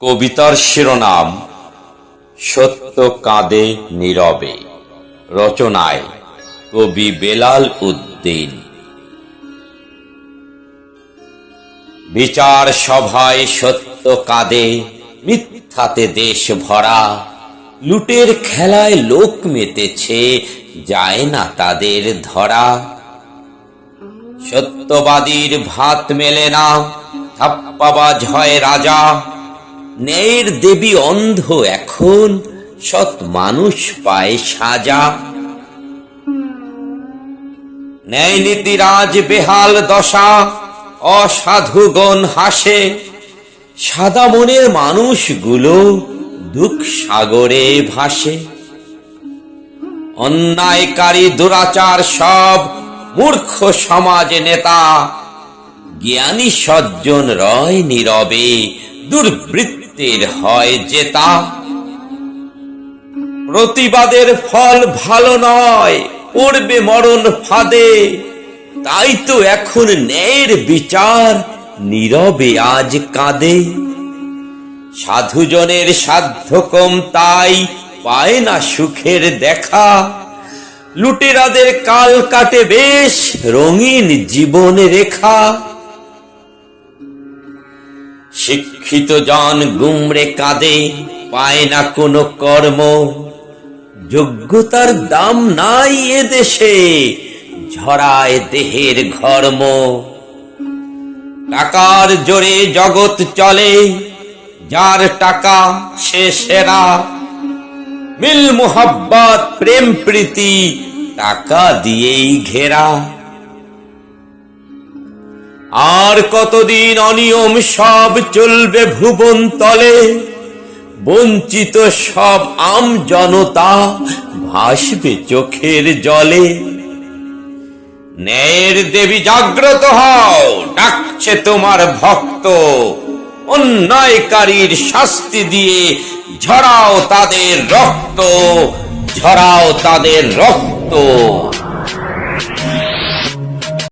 কবিতার শিরোনাম সত্য কাঁদে নীরবে। রচনায় কবি বেলাল উদ্দিন। বিচার সভায় সত্য কাঁদে, মিথ্যাতে দেশ ভরা। লুটের খেলায় লোক মেতেছে, যায় না তাদের ধরা। সত্যবাদীর ভাত মেলে না, থাপ্পাবাজ হয় রাজা। ন্যায়ের দেবী অন্ধ এখন, সৎ মানুষ পায় সাজা। ন্যায় নীতির আজ বেহাল দশা, অসাধুগণ হাসে। সাদা মনের মানুষগুলো দুঃখ সাগরে ভাসে। অন্যায়কারী দুরাচার সব মূর্খ সমাজ নেতা। জ্ঞানী সজ্জন রয় নীরবে, দুর্বৃত্তের হয় জেতা। প্রতিবাদের ফল ভালো নয়, পড়বে মরণ ফাঁদে। তাই তো এখন ন্যায়ের বিচার নীরবে আজ কাঁদে। সাধুজনের সাধ্য কম, তাই পায় না সুখের দেখা। লুটেরাদের কাল কাটে বেশ রঙিন জীবন রেখা। শিক্ষিত জন গুমরে কাঁদে, পায় না কোনো কর্ম। যোগ্যতার দাম নাই এদেশে, ঝরায় দেহের ঘর্ম। টাকার জোরে জগৎ চলে, যার টাকা সে সেরা। মিল মোহাব্বত প্রেম প্রীতি টাকা দিয়েই ঘেরা। আর কতদিন অনিয়ম সব চলবে ভুবন তলে। বঞ্চিত সব আম জনতা ভাসবে চোখের জলে। ন্যায়ের দেবী জাগ্রত হও, ডাকছে তোমার ভক্ত। অন্যায়কারীর শাস্তি দিয়ে ঝরাও তাদের রক্ত, ঝরাও তাদের রক্ত।